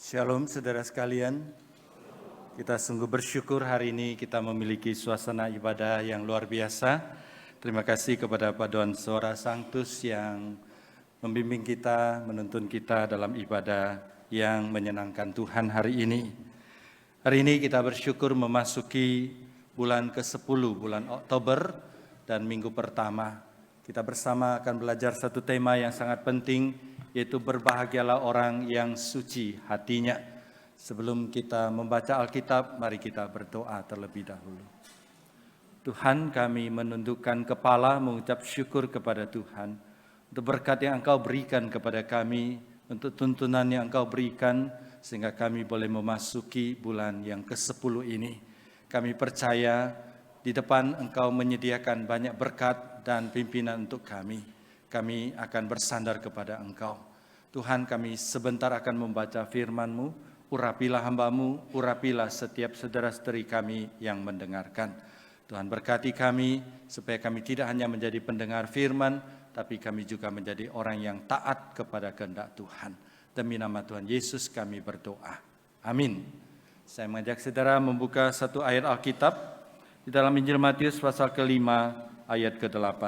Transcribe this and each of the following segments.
Shalom saudara sekalian, kita sungguh bersyukur hari ini kita memiliki suasana ibadah yang luar biasa. Terima kasih kepada Paduan Suara Sanctus yang membimbing kita, menuntun kita dalam ibadah yang menyenangkan Tuhan hari ini. Hari ini kita bersyukur memasuki bulan ke-10, bulan Oktober dan minggu pertama. Kita bersama akan belajar satu tema yang sangat penting, yaitu berbahagialah orang yang suci hatinya. Sebelum kita membaca Alkitab, mari kita berdoa terlebih dahulu. Tuhan, kami menundukkan kepala mengucap syukur kepada Tuhan untuk berkat yang Engkau berikan kepada kami, untuk tuntunan yang Engkau berikan sehingga kami boleh memasuki bulan yang ke-10 ini. Kami percaya di depan Engkau menyediakan banyak berkat dan pimpinan untuk kami. Kami akan bersandar kepada Engkau. Tuhan, kami sebentar akan membaca firman-Mu. Urapilah hamba-Mu, urapilah setiap saudara-saudari kami yang mendengarkan. Tuhan berkati kami, supaya kami tidak hanya menjadi pendengar firman, tapi kami juga menjadi orang yang taat kepada kehendak Tuhan. Demi nama Tuhan Yesus kami berdoa. Amin. Saya mengajak saudara membuka satu ayat Alkitab di dalam Injil Matius pasal ke-5 ayat ke-8.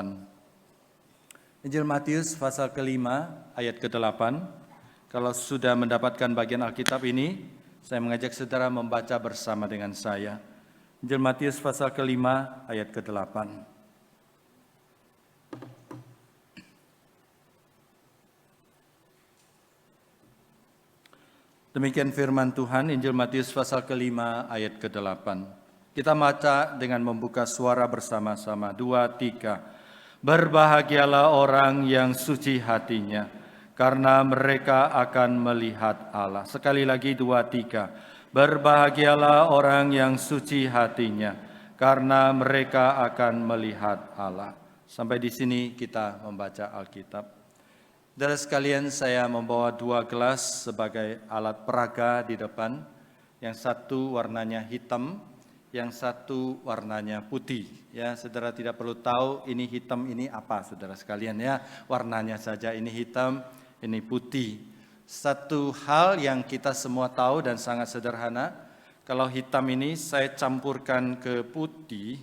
Injil Matius pasal ke-5 ayat ke-8. Kalau sudah mendapatkan bagian Alkitab ini, saya mengajak saudara membaca bersama dengan saya. Injil Matius pasal ke-5 ayat ke-8. Demikian firman Tuhan, Injil Matius pasal ke-5 ayat ke-8. Kita baca dengan membuka suara bersama-sama. 2, 3. Berbahagialah orang yang suci hatinya, karena mereka akan melihat Allah. Sekali lagi 2, 3. Berbahagialah orang yang suci hatinya, karena mereka akan melihat Allah. Sampai di sini kita membaca Alkitab. Saudara sekalian, saya membawa 2 gelas sebagai alat peraga di depan. Yang satu warnanya hitam, yang satu warnanya putih. Ya, saudara tidak perlu tahu ini hitam ini apa, saudara sekalian ya. Warnanya saja, ini hitam, ini putih. Satu hal yang kita semua tahu dan sangat sederhana, kalau hitam ini saya campurkan ke putih,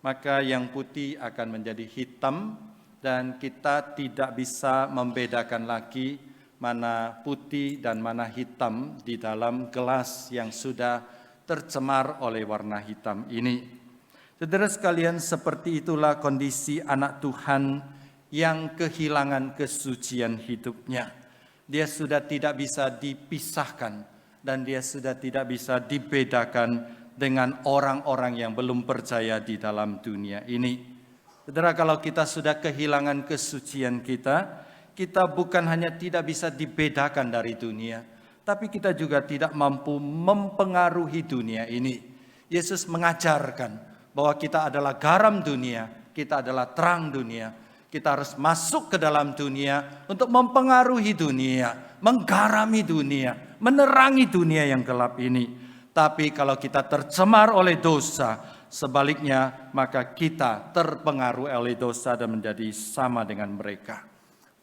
maka yang putih akan menjadi hitam dan kita tidak bisa membedakan lagi mana putih dan mana hitam di dalam gelas yang sudah tercemar oleh warna hitam ini. Saudara sekalian, seperti itulah kondisi anak Tuhan yang kehilangan kesucian hidupnya. Dia sudah tidak bisa dipisahkan dan dia sudah tidak bisa dibedakan dengan orang-orang yang belum percaya di dalam dunia ini. Saudara, kalau kita sudah kehilangan kesucian kita, kita bukan hanya tidak bisa dibedakan dari dunia, tapi kita juga tidak mampu mempengaruhi dunia ini. Yesus mengajarkan bahwa kita adalah garam dunia, kita adalah terang dunia. Kita harus masuk ke dalam dunia untuk mempengaruhi dunia, menggarami dunia, menerangi dunia yang gelap ini. Tapi kalau kita tercemar oleh dosa, sebaliknya maka kita terpengaruh oleh dosa dan menjadi sama dengan mereka.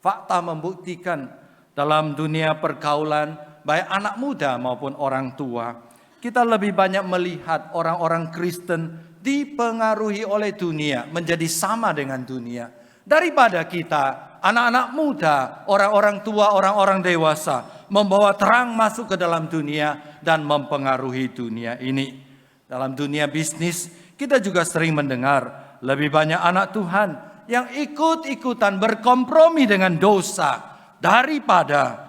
Fakta membuktikan dalam dunia pergaulan, baik anak muda maupun orang tua, kita lebih banyak melihat orang-orang Kristen dipengaruhi oleh dunia, menjadi sama dengan dunia, daripada kita, anak-anak muda, orang-orang tua, orang-orang dewasa, membawa terang masuk ke dalam dunia dan mempengaruhi dunia ini. Dalam dunia bisnis, kita juga sering mendengar lebih banyak anak Tuhan yang ikut-ikutan berkompromi dengan dosa daripada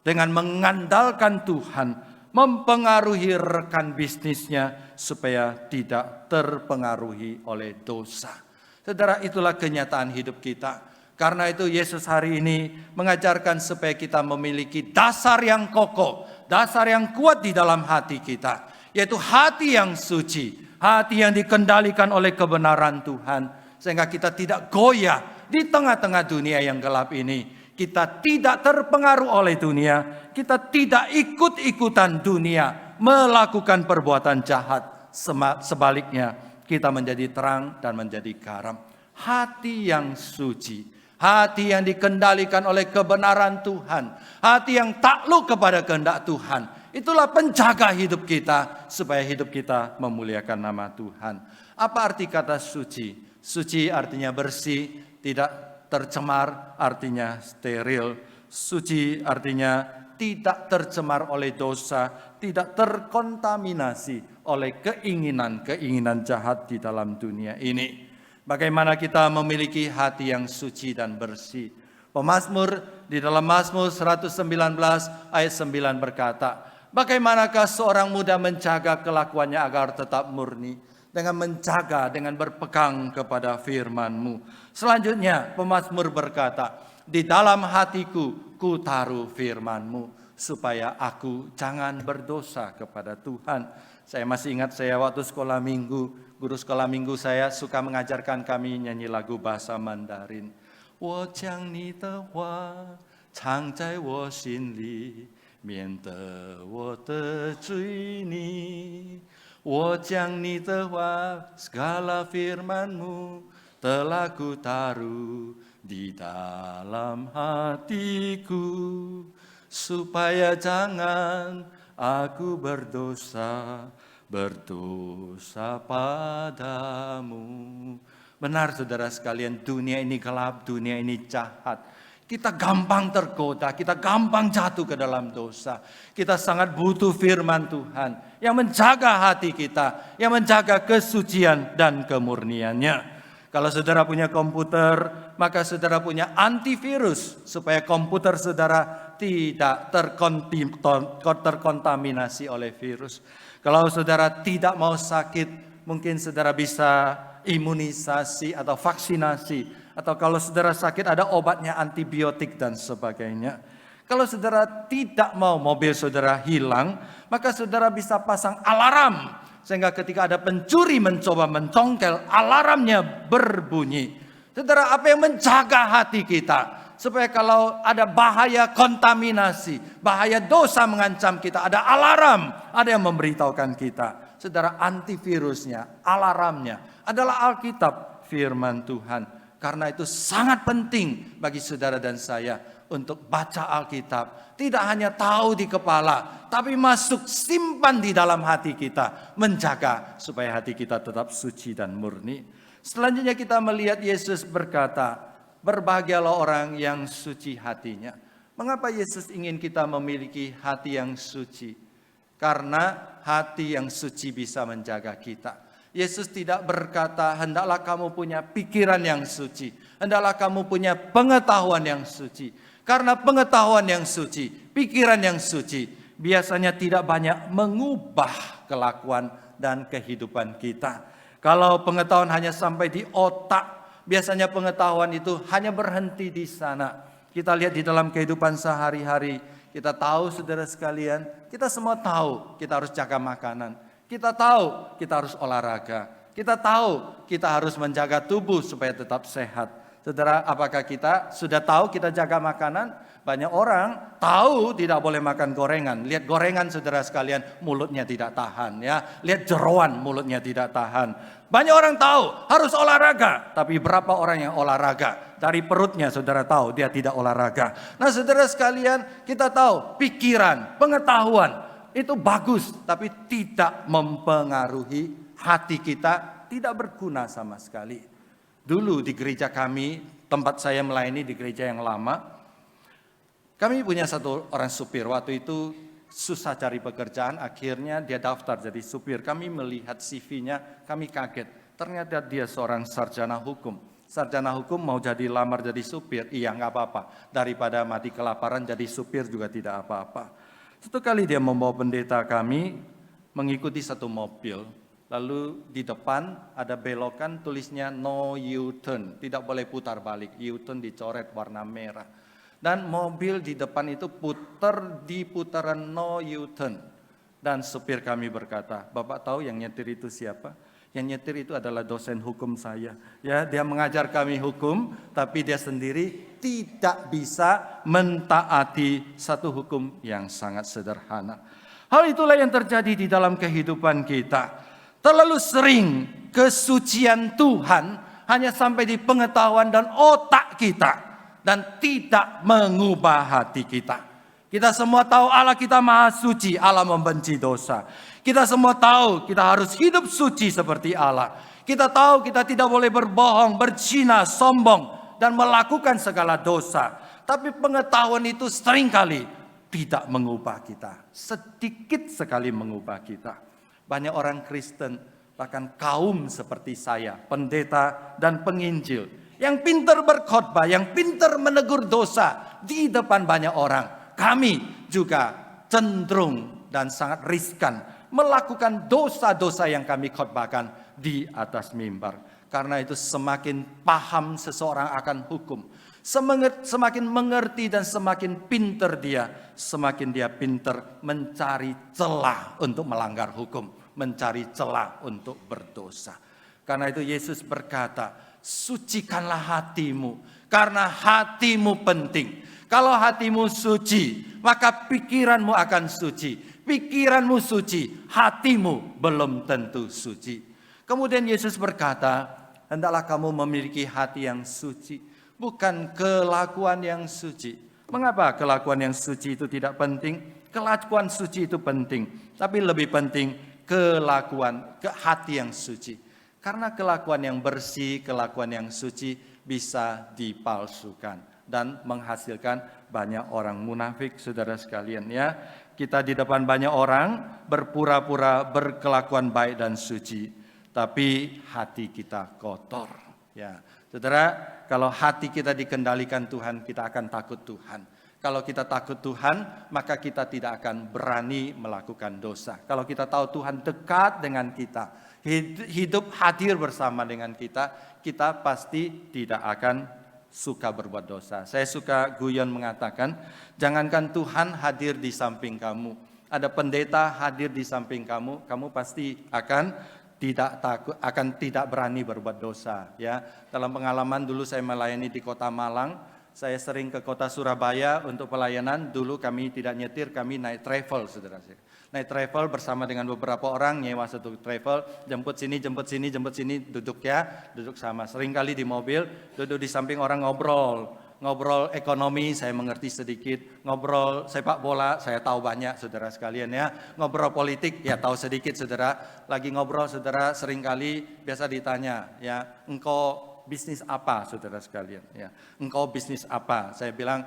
dengan mengandalkan Tuhan, mempengaruhi rekan bisnisnya supaya tidak terpengaruhi oleh dosa. Saudara, itulah kenyataan hidup kita. Karena itu Yesus hari ini mengajarkan supaya kita memiliki dasar yang kokoh, dasar yang kuat di dalam hati kita, yaitu hati yang suci, hati yang dikendalikan oleh kebenaran Tuhan, sehingga kita tidak goyah di tengah-tengah dunia yang gelap ini. Kita tidak terpengaruh oleh dunia, kita tidak ikut-ikutan dunia melakukan perbuatan jahat. Sebaliknya, kita menjadi terang dan menjadi garam. Hati yang suci, hati yang dikendalikan oleh kebenaran Tuhan, hati yang takluk kepada kehendak Tuhan. Itulah penjaga hidup kita supaya hidup kita memuliakan nama Tuhan. Apa arti kata suci? Suci artinya bersih, tidak tercemar, artinya steril. Suci artinya tidak tercemar oleh dosa, tidak terkontaminasi oleh keinginan-keinginan jahat di dalam dunia ini. Bagaimana kita memiliki hati yang suci dan bersih? Pemazmur di dalam Mazmur 119 ayat 9 berkata, bagaimanakah seorang muda menjaga kelakuannya agar tetap murni? Dengan menjaga, dengan berpegang kepada firman-Mu. Selanjutnya pemazmur berkata, di dalam hatiku ku taruh firman-Mu, supaya aku jangan berdosa kepada Tuhan. Saya masih ingat saya waktu sekolah minggu, guru sekolah minggu saya suka mengajarkan kami nyanyi lagu bahasa Mandarin. 我将你的话藏在我心里，免得我得罪你。我将你的话 segala firman-Mu telah ku taruh di dalam hatiku, supaya jangan aku berdosa padamu. Benar saudara sekalian, dunia ini gelap, dunia ini jahat. Kita gampang tergoda, kita gampang jatuh ke dalam dosa. Kita sangat butuh firman Tuhan yang menjaga hati kita, yang menjaga kesucian dan kemurniannya. Kalau saudara punya komputer, maka saudara punya antivirus supaya komputer saudara tidak terkontaminasi oleh virus. Kalau saudara tidak mau sakit, mungkin saudara bisa imunisasi atau vaksinasi. Atau kalau saudara sakit ada obatnya, antibiotik dan sebagainya. Kalau saudara tidak mau mobil saudara hilang, maka saudara bisa pasang alarm. Sehingga ketika ada pencuri mencoba mencongkel, alarmnya berbunyi. Saudara, apa yang menjaga hati kita? Supaya kalau ada bahaya kontaminasi, bahaya dosa mengancam kita, ada alarm, ada yang memberitahukan kita. Saudara, antivirusnya, alarmnya adalah Alkitab, firman Tuhan. Karena itu sangat penting bagi saudara dan saya untuk baca Alkitab. Tidak hanya tahu di kepala, tapi masuk simpan di dalam hati kita. Menjaga supaya hati kita tetap suci dan murni. Selanjutnya kita melihat Yesus berkata, berbahagialah orang yang suci hatinya. Mengapa Yesus ingin kita memiliki hati yang suci? Karena hati yang suci bisa menjaga kita. Yesus tidak berkata, hendaklah kamu punya pikiran yang suci. Hendaklah kamu punya pengetahuan yang suci. Karena pengetahuan yang suci, pikiran yang suci, biasanya tidak banyak mengubah kelakuan dan kehidupan kita. Kalau pengetahuan hanya sampai di otak, biasanya pengetahuan itu hanya berhenti di sana. Kita lihat di dalam kehidupan sehari-hari, kita tahu saudara sekalian, kita semua tahu kita harus jaga makanan. Kita tahu kita harus olahraga. Kita tahu kita harus menjaga tubuh supaya tetap sehat. Saudara, apakah kita sudah tahu kita jaga makanan? Banyak orang tahu tidak boleh makan gorengan. Lihat gorengan saudara sekalian, mulutnya tidak tahan ya. Lihat jeroan, mulutnya tidak tahan. Banyak orang tahu harus olahraga, tapi berapa orang yang olahraga? Dari perutnya saudara tahu dia tidak olahraga. Nah saudara sekalian, kita tahu pikiran, pengetahuan itu bagus, tapi tidak mempengaruhi hati kita, tidak berguna sama sekali. Dulu di gereja kami, tempat saya melayani di gereja yang lama, kami punya satu orang supir. Waktu itu susah cari pekerjaan, akhirnya dia daftar jadi supir. Kami melihat CV-nya, kami kaget. Ternyata dia seorang sarjana hukum. Sarjana hukum mau jadi lamar jadi supir, iya nggak apa-apa. Daripada mati kelaparan jadi supir juga tidak apa-apa. Satu kali dia membawa pendeta kami mengikuti satu mobil. Lalu di depan ada belokan tulisnya no U-turn. Tidak boleh putar balik. U-turn dicoret warna merah. Dan mobil di depan itu putar di putaran no U-turn. Dan supir kami berkata, Bapak tahu yang nyetir itu siapa? Yang nyetir itu adalah dosen hukum saya. Ya, dia mengajar kami hukum, tapi dia sendiri tidak bisa mentaati satu hukum yang sangat sederhana. Hal itulah yang terjadi di dalam kehidupan kita. Terlalu sering kesucian Tuhan hanya sampai di pengetahuan dan otak kita. dan tidak mengubah hati kita. Kita semua tahu Allah kita maha suci, Allah membenci dosa. Kita semua tahu kita harus hidup suci seperti Allah. Kita tahu kita tidak boleh berbohong, berzina, sombong, dan melakukan segala dosa. Tapi pengetahuan itu seringkali tidak mengubah kita. Sedikit sekali mengubah kita. Banyak orang Kristen, bahkan kaum seperti saya, pendeta dan penginjil, yang pintar berkhotbah, yang pintar menegur dosa di depan banyak orang. Kami juga cenderung dan sangat riskan melakukan dosa-dosa yang kami khotbahkan di atas mimbar. Karena itu semakin paham seseorang akan hukum, semakin mengerti dan semakin pintar dia, semakin dia pintar mencari celah untuk melanggar hukum, mencari celah untuk berdosa. Karena itu Yesus berkata, sucikanlah hatimu, karena hatimu penting. Kalau hatimu suci, maka pikiranmu akan suci. Pikiranmu suci, hatimu belum tentu suci. Kemudian Yesus berkata, hendaklah kamu memiliki hati yang suci, bukan kelakuan yang suci. Mengapa kelakuan yang suci itu tidak penting? Kelakuan suci itu penting, tapi lebih penting kelakuan, hati yang suci. Karena kelakuan yang bersih, kelakuan yang suci bisa dipalsukan dan menghasilkan banyak orang munafik, saudara sekalian ya. Kita di depan banyak orang berpura-pura berkelakuan baik dan suci, tapi hati kita kotor. Ya, saudara, kalau hati kita dikendalikan Tuhan, kita akan takut Tuhan. Kalau kita takut Tuhan, maka kita tidak akan berani melakukan dosa. Kalau kita tahu Tuhan dekat dengan kita, hidup hadir bersama dengan kita, kita pasti tidak akan suka berbuat dosa. Saya suka guyon mengatakan, jangankan Tuhan hadir di samping kamu, ada pendeta hadir di samping kamu, kamu pasti akan tidak berani berbuat dosa. Ya, dalam pengalaman dulu saya melayani di Kota Malang, saya sering ke Kota Surabaya untuk pelayanan. Dulu kami tidak nyetir, kami naik travel, saudara. Naik travel bersama dengan beberapa orang, nyewa satu travel, jemput sini, duduk sama. Seringkali di mobil, duduk di samping orang ngobrol ekonomi, saya mengerti sedikit. Ngobrol sepak bola, saya tahu banyak, saudara sekalian ya. Ngobrol politik, ya tahu sedikit, saudara. Lagi ngobrol, saudara, seringkali biasa ditanya, ya, engkau bisnis apa, saudara sekalian? Ya, engkau bisnis apa? Saya bilang,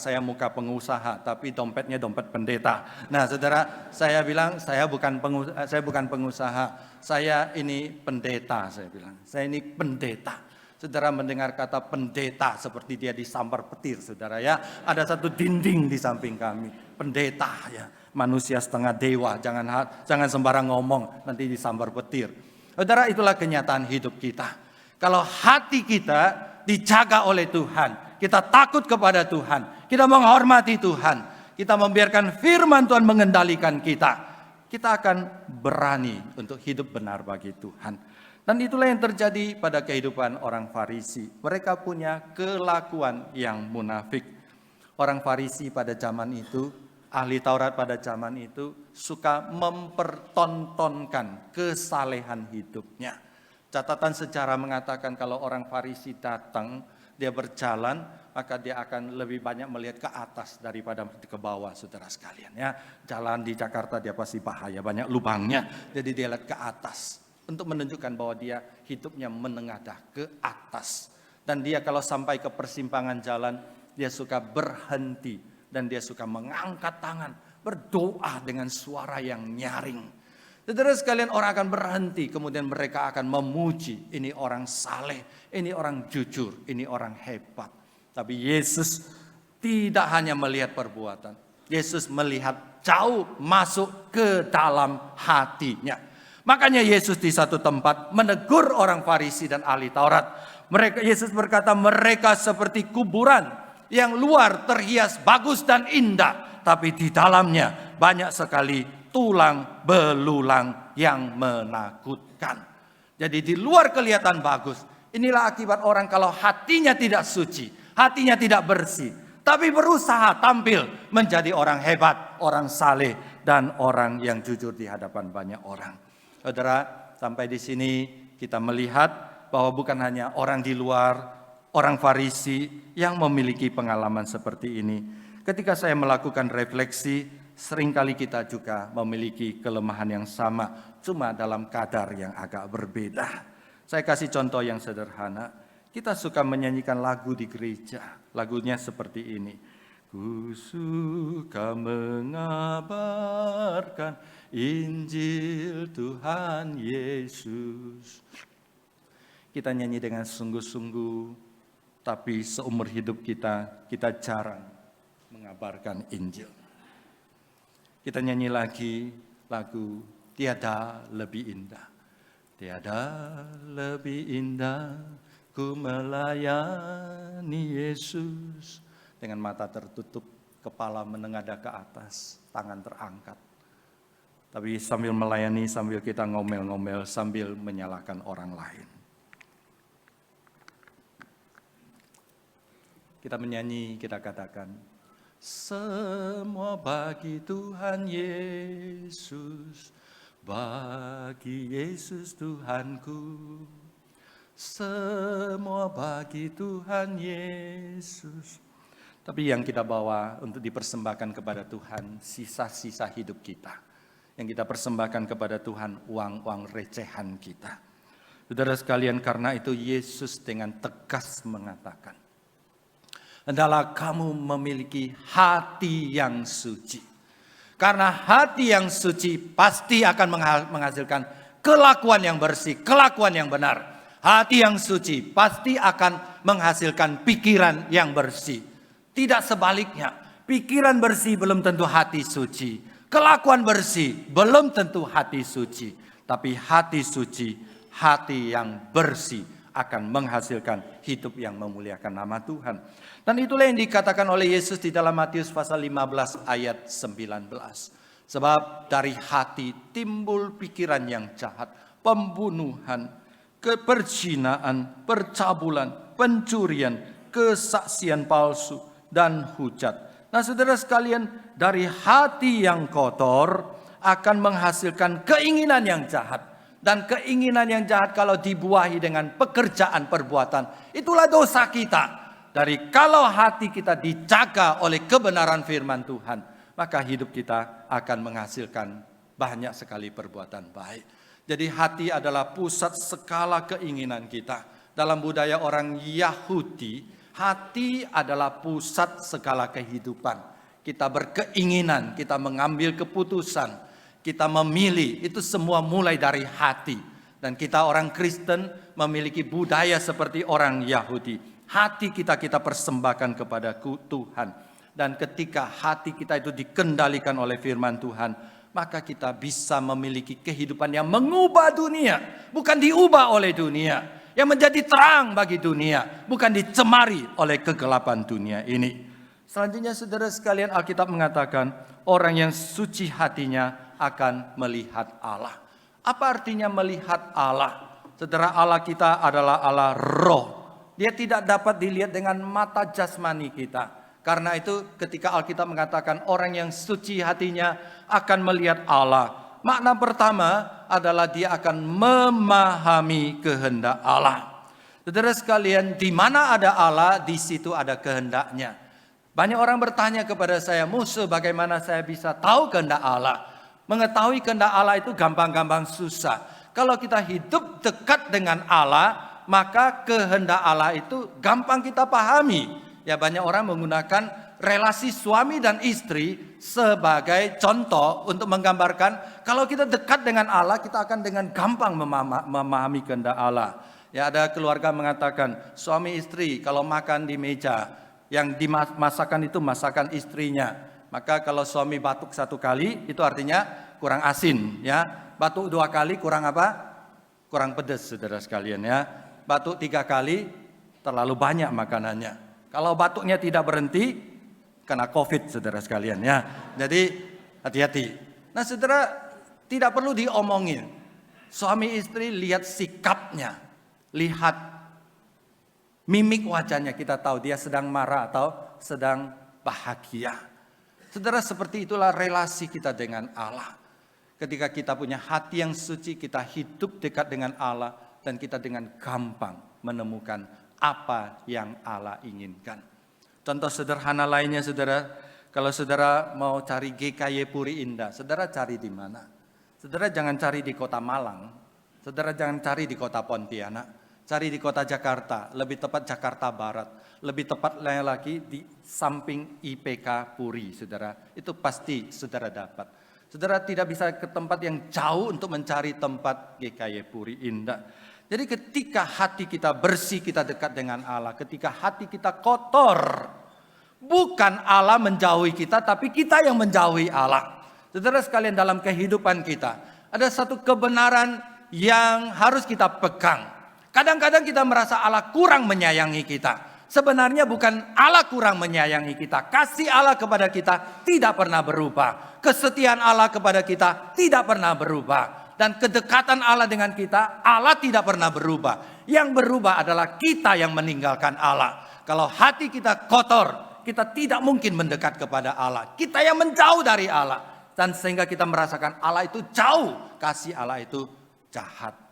saya muka pengusaha, tapi dompetnya dompet pendeta. Nah, saudara, saya bilang saya bukan pengusaha, saya ini pendeta. Saya bilang, saya ini pendeta. Saudara mendengar kata pendeta seperti dia disambar petir, saudara ya. Ada satu dinding di samping kami, pendeta ya, manusia setengah dewa. Jangan sembarang ngomong, nanti disambar petir. Saudara, itulah kenyataan hidup kita. Kalau hati kita dijaga oleh Tuhan, kita takut kepada Tuhan, kita menghormati Tuhan, kita membiarkan firman Tuhan mengendalikan kita akan berani untuk hidup benar bagi Tuhan. Dan itulah yang terjadi pada kehidupan orang Farisi. Mereka punya kelakuan yang munafik. Orang Farisi pada zaman itu, ahli Taurat pada zaman itu, suka mempertontonkan kesalehan hidupnya. Catatan sejarah mengatakan kalau orang Farisi datang, dia berjalan, maka dia akan lebih banyak melihat ke atas daripada ke bawah, saudara sekalian ya. Jalan di Jakarta dia pasti bahaya, banyak lubangnya. Jadi dia lihat ke atas untuk menunjukkan bahwa dia hidupnya menengadah ke atas. Dan dia kalau sampai ke persimpangan jalan, dia suka berhenti dan dia suka mengangkat tangan, berdoa dengan suara yang nyaring. Saudara sekalian, orang akan berhenti, kemudian mereka akan memuji, ini orang saleh, ini orang jujur, ini orang hebat. Tapi Yesus tidak hanya melihat perbuatan, Yesus melihat jauh masuk ke dalam hatinya. Makanya Yesus di satu tempat menegur orang Farisi dan ahli Taurat. Yesus berkata, mereka seperti kuburan yang luar terhias bagus dan indah, tapi di dalamnya banyak sekali tulang belulang yang menakutkan. Jadi di luar kelihatan bagus. Inilah akibat orang kalau hatinya tidak suci, hatinya tidak bersih, tapi berusaha tampil menjadi orang hebat, orang saleh, dan orang yang jujur di hadapan banyak orang. Saudara, sampai di sini kita melihat bahwa bukan hanya orang di luar orang Farisi yang memiliki pengalaman seperti ini. Ketika saya melakukan refleksi, seringkali kita juga memiliki kelemahan yang sama, cuma dalam kadar yang agak berbeda. Saya kasih contoh yang sederhana. Kita suka menyanyikan lagu di gereja. Lagunya seperti ini. Ku suka mengabarkan Injil Tuhan Yesus. Kita nyanyi dengan sungguh-sungguh, tapi seumur hidup kita jarang mengabarkan Injil. Kita nyanyi lagi lagu Tiada Lebih Indah. Tiada lebih indah ku melayani Yesus. Dengan mata tertutup, kepala menengadah ke atas, tangan terangkat. Tapi sambil melayani, sambil kita ngomel-ngomel, sambil menyalahkan orang lain. Kita menyanyi, kita katakan, semua bagi Tuhan Yesus, bagi Yesus Tuhanku. Semua bagi Tuhan Yesus. Tapi yang kita bawa untuk dipersembahkan kepada Tuhan, sisa-sisa hidup kita. Yang kita persembahkan kepada Tuhan, uang-uang recehan kita. Saudara sekalian, karena itu Yesus dengan tegas mengatakan, hendaklah kamu memiliki hati yang suci. Karena hati yang suci pasti akan menghasilkan kelakuan yang bersih, kelakuan yang benar. Hati yang suci pasti akan menghasilkan pikiran yang bersih. Tidak sebaliknya, pikiran bersih belum tentu hati suci. Kelakuan bersih belum tentu hati suci. Tapi hati suci, hati yang bersih akan menghasilkan hidup yang memuliakan nama Tuhan. Dan itulah yang dikatakan oleh Yesus di dalam Matius pasal 15 ayat 19. Sebab dari hati timbul pikiran yang jahat, pembunuhan, keperzinaan, percabulan, pencurian, kesaksian palsu, dan hujat. Nah saudara sekalian, dari hati yang kotor akan menghasilkan keinginan yang jahat. Dan keinginan yang jahat kalau dibuahi dengan pekerjaan perbuatan, itulah dosa kita. Dari kalau hati kita dijaga oleh kebenaran firman Tuhan, maka hidup kita akan menghasilkan banyak sekali perbuatan baik. Jadi hati adalah pusat segala keinginan kita. Dalam budaya orang Yahudi, hati adalah pusat segala kehidupan. Kita berkeinginan, kita mengambil keputusan, kita memilih, itu semua mulai dari hati. Dan kita orang Kristen memiliki budaya seperti orang Yahudi. Hati kita persembahkan kepada Tuhan. Dan ketika hati kita itu dikendalikan oleh firman Tuhan, maka kita bisa memiliki kehidupan yang mengubah dunia. Bukan diubah oleh dunia. Yang menjadi terang bagi dunia, bukan dicemari oleh kegelapan dunia ini. Selanjutnya saudara sekalian, Alkitab mengatakan orang yang suci hatinya akan melihat Allah. Apa artinya melihat Allah? Saudara, Allah kita adalah Allah roh. Dia tidak dapat dilihat dengan mata jasmani kita. Karena itu ketika Alkitab mengatakan orang yang suci hatinya akan melihat Allah, makna pertama adalah dia akan memahami kehendak Allah. Saudara sekalian, di mana ada Allah, di situ ada kehendaknya. Banyak orang bertanya kepada saya, Musa, bagaimana saya bisa tahu kehendak Allah? Mengetahui kehendak Allah itu gampang-gampang susah. Kalau kita hidup dekat dengan Allah, maka kehendak Allah itu gampang kita pahami. Ya, banyak orang menggunakan relasi suami dan istri sebagai contoh untuk menggambarkan kalau kita dekat dengan Allah, kita akan dengan gampang memahami kehendak Allah. Ya, ada keluarga mengatakan suami istri kalau makan di meja, yang dimasakan itu masakan istrinya. Maka kalau suami batuk 1 kali itu artinya kurang asin, ya. Batuk 2 kali kurang apa? Kurang pedas, saudara sekalian, ya. Batuk 3 kali terlalu banyak makanannya. Kalau batuknya tidak berhenti, kena COVID, saudara sekalian, ya. Jadi hati-hati. Nah saudara, tidak perlu diomongin. Suami istri lihat sikapnya, lihat mimik wajahnya, kita tahu dia sedang marah atau sedang bahagia. Saudara, seperti itulah relasi kita dengan Allah. Ketika kita punya hati yang suci, kita hidup dekat dengan Allah, dan kita dengan gampang menemukan apa yang Allah inginkan. Contoh sederhana lainnya saudara, kalau saudara mau cari GKY Puri Indah, saudara cari di mana? Saudara jangan cari di kota Malang, saudara jangan cari di kota Pontianak. Cari di kota Jakarta, lebih tepat Jakarta Barat. Lebih tepatnya lagi di samping IPK Puri, saudara. Itu pasti saudara dapat. Saudara tidak bisa ke tempat yang jauh untuk mencari tempat GKY Puri Indah. Jadi ketika hati kita bersih, kita dekat dengan Allah. Ketika hati kita kotor, bukan Allah menjauhi kita, tapi kita yang menjauhi Allah. Saudara sekalian, dalam kehidupan kita, ada satu kebenaran yang harus kita pegang. Kadang-kadang kita merasa Allah kurang menyayangi kita. Sebenarnya bukan Allah kurang menyayangi kita. Kasih Allah kepada kita tidak pernah berubah. Kesetiaan Allah kepada kita tidak pernah berubah. Dan kedekatan Allah dengan kita, Allah tidak pernah berubah. Yang berubah adalah kita yang meninggalkan Allah. Kalau hati kita kotor, kita tidak mungkin mendekat kepada Allah. Kita yang menjauh dari Allah. Dan sehingga kita merasakan Allah itu jauh. Kasih Allah itu jahat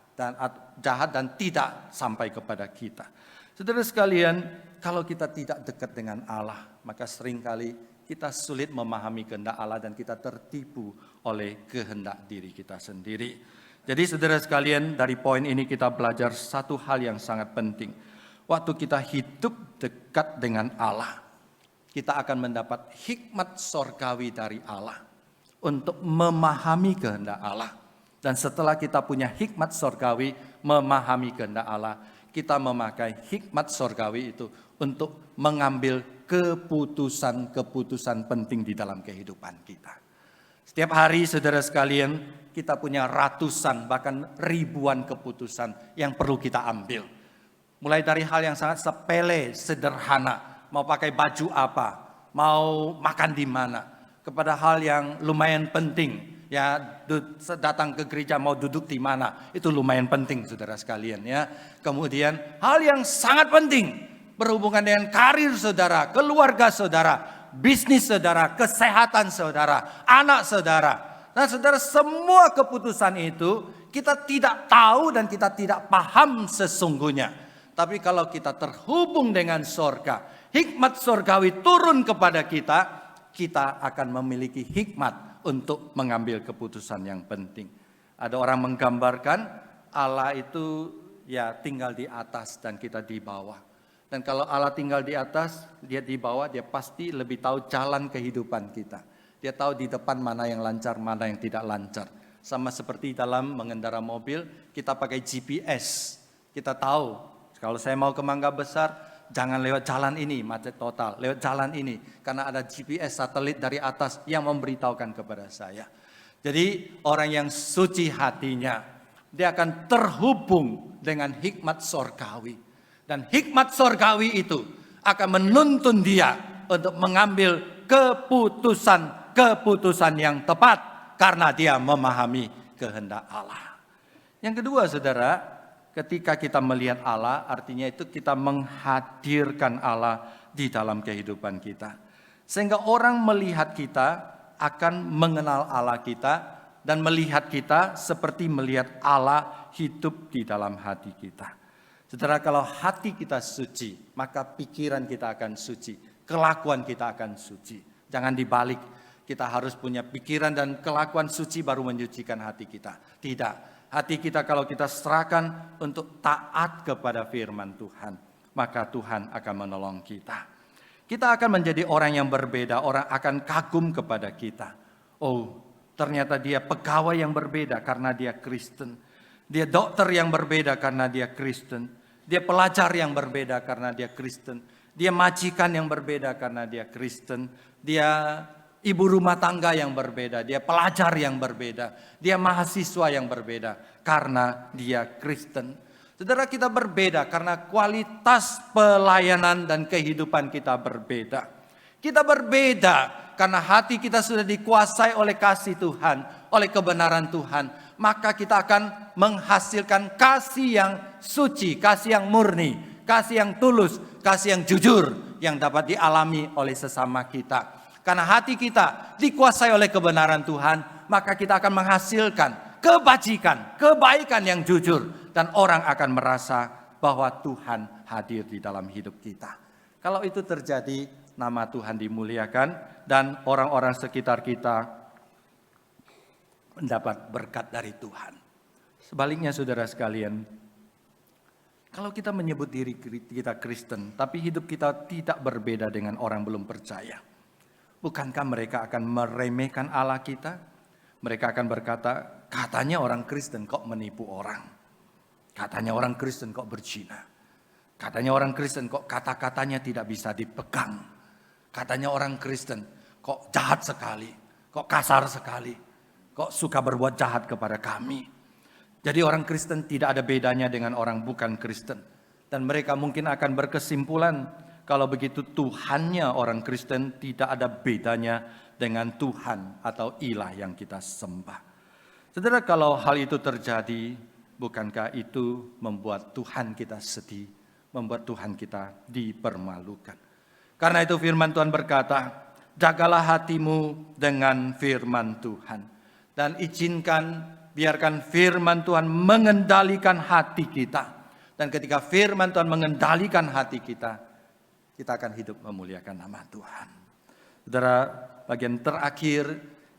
dan tidak sampai kepada kita. Saudara sekalian, kalau kita tidak dekat dengan Allah, maka seringkali kita sulit memahami kehendak Allah dan kita tertipu oleh kehendak diri kita sendiri. Jadi saudara sekalian, dari poin ini kita belajar satu hal yang sangat penting. Waktu kita hidup dekat dengan Allah, kita akan mendapat hikmat sorgawi dari Allah untuk memahami kehendak Allah. Dan setelah kita punya hikmat sorgawi, memahami kehendak Allah, kita memakai hikmat sorgawi itu untuk mengambil keputusan-keputusan penting di dalam kehidupan kita. Setiap hari saudara sekalian, kita punya ratusan bahkan ribuan keputusan yang perlu kita ambil. Mulai dari hal yang sangat sepele, sederhana, mau pakai baju apa, mau makan di mana, kepada hal yang lumayan penting. Ya, datang ke gereja mau duduk di mana, itu lumayan penting saudara sekalian ya. Kemudian hal yang sangat penting berhubungan dengan karir saudara, keluarga saudara, bisnis saudara, kesehatan saudara, anak saudara. Nah saudara, semua keputusan itu kita tidak tahu dan kita tidak paham sesungguhnya. Tapi kalau kita terhubung dengan sorga, hikmat sorgawi turun kepada kita, kita akan memiliki hikmat untuk mengambil keputusan yang penting. Ada orang menggambarkan Allah itu ya tinggal di atas dan kita di bawah. Dan kalau Allah tinggal di atas, dia di bawah, dia pasti lebih tahu jalan kehidupan kita. Dia tahu di depan mana yang lancar, mana yang tidak lancar. Sama seperti dalam mengendara mobil, kita pakai GPS. Kita tahu kalau saya mau ke Mangga Besar, jangan lewat jalan ini, macet total. Lewat jalan ini, karena ada GPS satelit dari atas yang memberitahukan kepada saya. Jadi orang yang suci hatinya, dia akan terhubung dengan hikmat sorgawi. Dan hikmat sorgawi itu akan menuntun dia untuk mengambil keputusan yang tepat. Karena dia memahami kehendak Allah. Yang kedua saudara, ketika kita melihat Allah, artinya itu kita menghadirkan Allah di dalam kehidupan kita. Sehingga orang melihat kita akan mengenal Allah kita dan melihat kita seperti melihat Allah hidup di dalam hati kita. Saudara, kalau hati kita suci, maka pikiran kita akan suci, kelakuan kita akan suci. Jangan dibalik, kita harus punya pikiran dan kelakuan suci baru menyucikan hati kita. Tidak. Hati kita kalau kita serahkan untuk taat kepada firman Tuhan, maka Tuhan akan menolong kita. Kita akan menjadi orang yang berbeda, orang akan kagum kepada kita. Oh, ternyata dia pegawai yang berbeda karena dia Kristen. Dia dokter yang berbeda karena dia Kristen. Dia pelajar yang berbeda karena dia Kristen. Dia majikan yang berbeda karena dia Kristen. Dia ibu rumah tangga yang berbeda, dia pelajar yang berbeda, dia mahasiswa yang berbeda karena dia Kristen. Saudara, kita berbeda karena kualitas pelayanan dan kehidupan kita berbeda. Kita berbeda karena hati kita sudah dikuasai oleh kasih Tuhan, oleh kebenaran Tuhan. Maka kita akan menghasilkan kasih yang suci, kasih yang murni, kasih yang tulus, kasih yang jujur yang dapat dialami oleh sesama kita. Karena hati kita dikuasai oleh kebenaran Tuhan, maka kita akan menghasilkan kebajikan, kebaikan yang jujur. Dan orang akan merasa bahwa Tuhan hadir di dalam hidup kita. Kalau itu terjadi, nama Tuhan dimuliakan dan orang-orang sekitar kita mendapat berkat dari Tuhan. Sebaliknya saudara sekalian, kalau kita menyebut diri kita Kristen, tapi hidup kita tidak berbeda dengan orang belum percaya, bukankah mereka akan meremehkan Allah kita? Mereka akan berkata, katanya orang Kristen kok menipu orang. Katanya orang Kristen kok berzina. Katanya orang Kristen kok kata-katanya tidak bisa dipegang. Katanya orang Kristen kok jahat sekali, kok kasar sekali, kok suka berbuat jahat kepada kami. Jadi orang Kristen tidak ada bedanya dengan orang bukan Kristen. Dan mereka mungkin akan berkesimpulan, kalau begitu Tuhannya orang Kristen tidak ada bedanya dengan Tuhan atau ilah yang kita sembah. Saudara, kalau hal itu terjadi, bukankah itu membuat Tuhan kita sedih, membuat Tuhan kita dipermalukan? Karena itu firman Tuhan berkata, jagalah hatimu dengan firman Tuhan. Dan biarkan firman Tuhan mengendalikan hati kita. Dan ketika firman Tuhan mengendalikan hati kita, kita akan hidup memuliakan nama Tuhan. Saudara, bagian terakhir,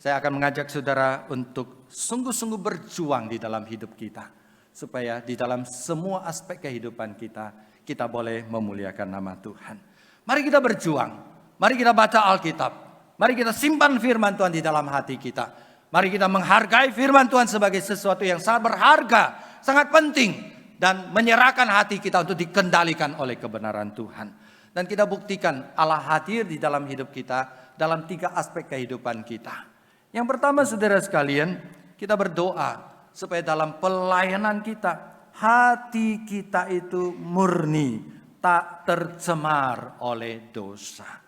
saya akan mengajak saudara untuk sungguh-sungguh berjuang di dalam hidup kita. Supaya di dalam semua aspek kehidupan kita, kita boleh memuliakan nama Tuhan. Mari kita berjuang, mari kita baca Alkitab, mari kita simpan firman Tuhan di dalam hati kita. Mari kita menghargai firman Tuhan sebagai sesuatu yang sangat berharga, sangat penting. Dan menyerahkan hati kita untuk dikendalikan oleh kebenaran Tuhan. Dan kita buktikan Allah hadir di dalam hidup kita dalam 3 aspek kehidupan kita. Yang pertama saudara sekalian, kita berdoa supaya dalam pelayanan kita, hati kita itu murni, tak tercemar oleh dosa.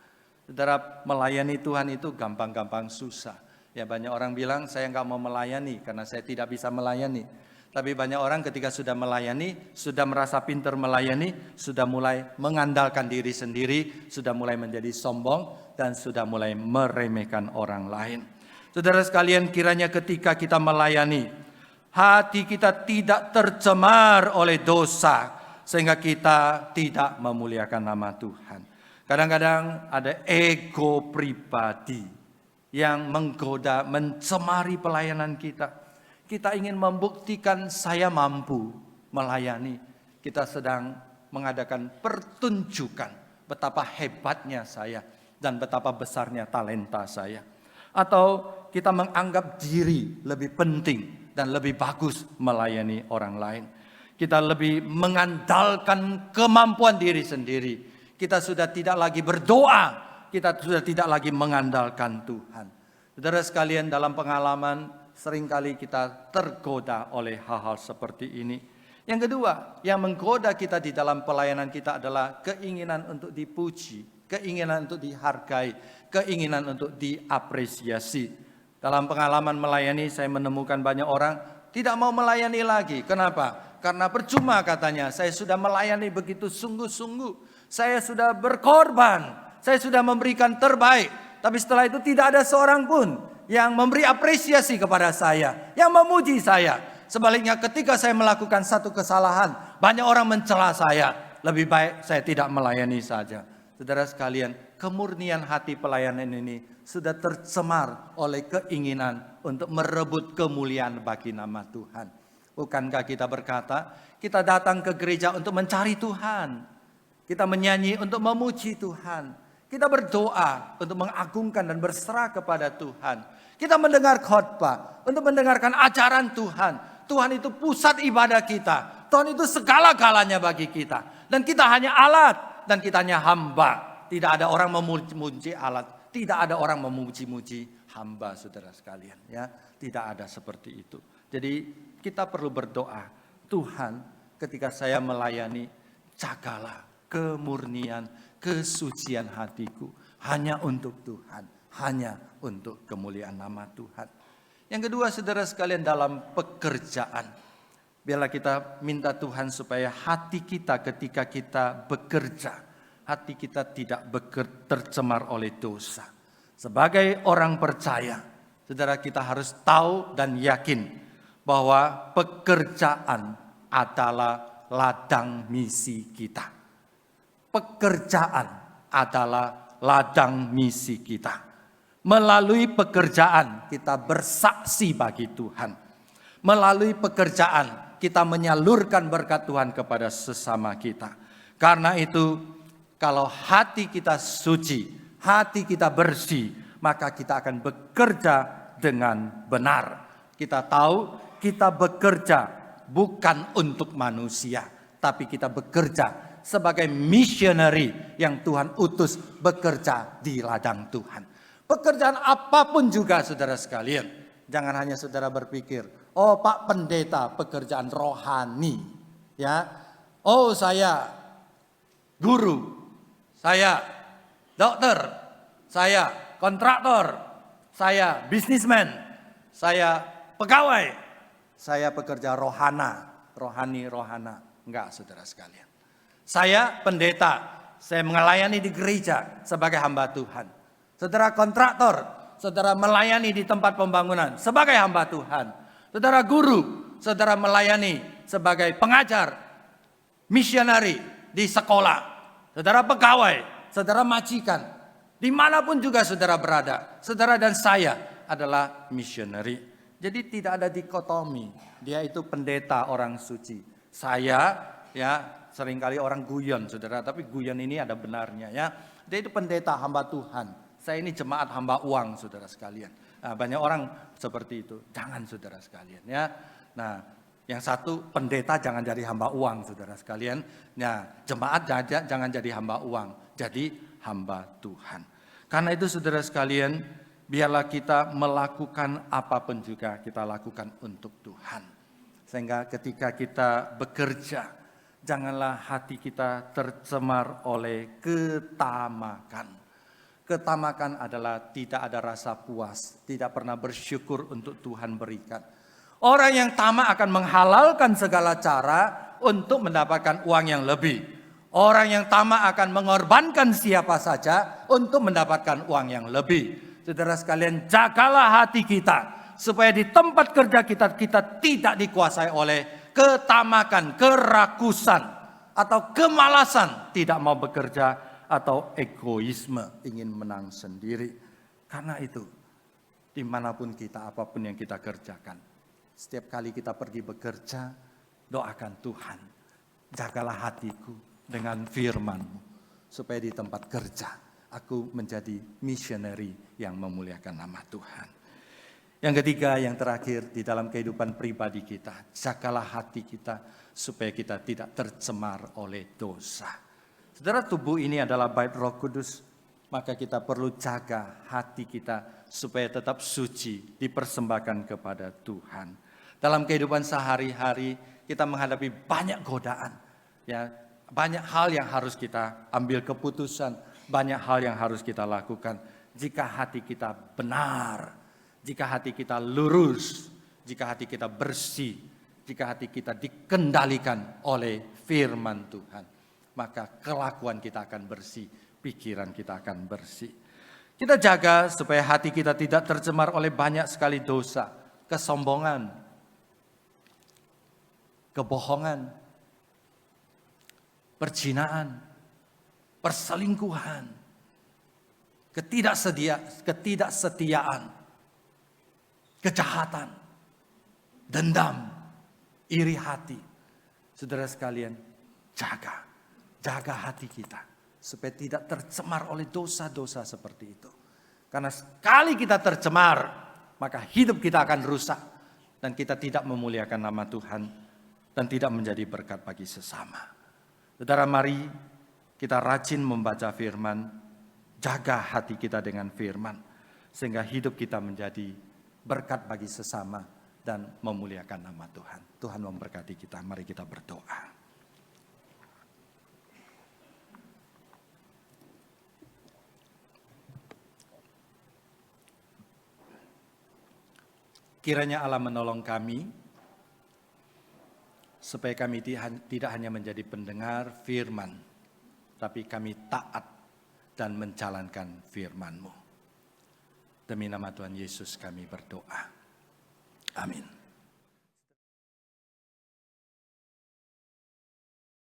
Saudara, melayani Tuhan itu gampang-gampang susah. Ya, banyak orang bilang saya nggak mau melayani karena saya tidak bisa melayani. Tapi banyak orang ketika sudah melayani, sudah merasa pintar melayani, sudah mulai mengandalkan diri sendiri, sudah mulai menjadi sombong, dan sudah mulai meremehkan orang lain. Saudara sekalian, kiranya ketika kita melayani, hati kita tidak tercemar oleh dosa, sehingga kita tidak memuliakan nama Tuhan. Kadang-kadang ada ego pribadi yang menggoda, mencemari pelayanan kita. Kita ingin membuktikan saya mampu melayani. Kita sedang mengadakan pertunjukan betapa hebatnya saya dan betapa besarnya talenta saya. Atau kita menganggap diri lebih penting dan lebih bagus melayani orang lain. Kita lebih mengandalkan kemampuan diri sendiri. Kita sudah tidak lagi berdoa. Kita sudah tidak lagi mengandalkan Tuhan. Saudara sekalian, dalam pengalaman seringkali kita tergoda oleh hal-hal seperti ini. Yang kedua, yang menggoda kita di dalam pelayanan kita adalah keinginan untuk dipuji, keinginan untuk dihargai, keinginan untuk diapresiasi. Dalam pengalaman melayani, saya menemukan banyak orang tidak mau melayani lagi. Kenapa? Karena percuma katanya, saya sudah melayani begitu sungguh-sungguh. Saya sudah berkorban, saya sudah memberikan terbaik. Tapi setelah itu tidak ada seorang pun yang memberi apresiasi kepada saya, yang memuji saya. Sebaliknya ketika saya melakukan satu kesalahan, banyak orang mencela saya. Lebih baik saya tidak melayani saja. Saudara sekalian, kemurnian hati pelayanan ini sudah tercemar oleh keinginan untuk merebut kemuliaan bagi nama Tuhan. Bukankah kita berkata, kita datang ke gereja untuk mencari Tuhan. Kita menyanyi untuk memuji Tuhan. Kita berdoa untuk mengagungkan dan berserah kepada Tuhan. Kita mendengar khotbah untuk mendengarkan ajaran Tuhan. Tuhan itu pusat ibadah kita. Tuhan itu segala-galanya bagi kita. Dan kita hanya alat dan kita hanya hamba. Tidak ada orang memuji alat. Tidak ada orang memuji-muji hamba, saudara sekalian. Ya, tidak ada seperti itu. Jadi kita perlu berdoa. Tuhan, ketika saya melayani, jagalah kemurnian, kesucian hatiku hanya untuk Tuhan, hanya untuk kemuliaan nama Tuhan. Yang kedua, saudara sekalian, dalam pekerjaan, biarlah kita minta Tuhan supaya hati kita ketika kita bekerja, hati kita tidak tercemar oleh dosa. Sebagai orang percaya, saudara, kita harus tahu dan yakin bahwa pekerjaan adalah ladang misi kita. Pekerjaan adalah ladang misi kita. Melalui pekerjaan kita bersaksi bagi Tuhan. Melalui pekerjaan kita menyalurkan berkat Tuhan kepada sesama kita. Karena itu kalau hati kita suci, hati kita bersih, maka kita akan bekerja dengan benar. Kita tahu kita bekerja bukan untuk manusia, tapi kita bekerja sebagai missionary yang Tuhan utus bekerja di ladang Tuhan. Pekerjaan apapun juga saudara sekalian. Jangan hanya saudara berpikir, oh Pak Pendeta pekerjaan rohani. Ya, oh saya guru, saya dokter, saya kontraktor, saya bisnismen, saya pegawai, saya pekerja rohani. Enggak saudara sekalian. Saya pendeta, saya melayani di gereja sebagai hamba Tuhan. Saudara kontraktor, saudara melayani di tempat pembangunan sebagai hamba Tuhan. Saudara guru, saudara melayani sebagai pengajar, misionari di sekolah. Saudara pegawai, saudara majikan, dimanapun juga saudara berada, saudara dan saya adalah missionary. Jadi tidak ada dikotomi, dia itu pendeta orang suci. Saya ya seringkali orang guyon saudara, tapi guyon ini ada benarnya ya. Dia itu pendeta hamba Tuhan. Saya ini jemaat hamba uang saudara sekalian. Nah, banyak orang seperti itu. Jangan saudara sekalian ya. Nah, yang satu pendeta jangan jadi hamba uang saudara sekalian. Nah, jemaat jangan jadi hamba uang, jadi hamba Tuhan. Karena itu saudara sekalian, biarlah kita melakukan apapun juga kita lakukan untuk Tuhan. Sehingga ketika kita bekerja, janganlah hati kita tercemar oleh ketamakan. Ketamakan adalah tidak ada rasa puas, tidak pernah bersyukur untuk Tuhan berikan. Orang yang tamak akan menghalalkan segala cara untuk mendapatkan uang yang lebih. Orang yang tamak akan mengorbankan siapa saja untuk mendapatkan uang yang lebih. Saudara sekalian, jagalah hati kita supaya di tempat kerja kita tidak dikuasai oleh ketamakan, kerakusan, atau kemalasan tidak mau bekerja, atau egoisme ingin menang sendiri. Karena itu, dimanapun kita, apapun yang kita kerjakan, setiap kali kita pergi bekerja, doakan Tuhan, jagalah hatiku dengan firman-Mu, supaya di tempat kerja aku menjadi missionary yang memuliakan nama Tuhan. Yang ketiga, yang terakhir, di dalam kehidupan pribadi kita, jagalah hati kita supaya kita tidak tercemar oleh dosa. Saudara, tubuh ini adalah bait Roh Kudus, maka kita perlu jaga hati kita supaya tetap suci, dipersembahkan kepada Tuhan. Dalam kehidupan sehari-hari kita menghadapi banyak godaan, ya, banyak hal yang harus kita ambil keputusan, banyak hal yang harus kita lakukan. Jika hati kita benar, jika hati kita lurus, jika hati kita bersih, jika hati kita dikendalikan oleh firman Tuhan, maka kelakuan kita akan bersih, pikiran kita akan bersih. Kita jaga supaya hati kita tidak tercemar oleh banyak sekali dosa, kesombongan, kebohongan, perzinahan, perselingkuhan, ketidaksetiaan, kejahatan, dendam, iri hati. Saudara sekalian, jaga hati kita supaya tidak tercemar oleh dosa-dosa seperti itu. Karena sekali kita tercemar, maka hidup kita akan rusak dan kita tidak memuliakan nama Tuhan dan tidak menjadi berkat bagi sesama. Saudara, mari kita rajin membaca firman, jaga hati kita dengan firman, sehingga hidup kita menjadi berkat bagi sesama dan memuliakan nama Tuhan. Tuhan memberkati kita, mari kita berdoa. Kiranya Allah menolong kami, supaya kami tidak hanya menjadi pendengar firman, tapi kami taat dan menjalankan firman-Mu. Demi nama Tuhan Yesus kami berdoa. Amin.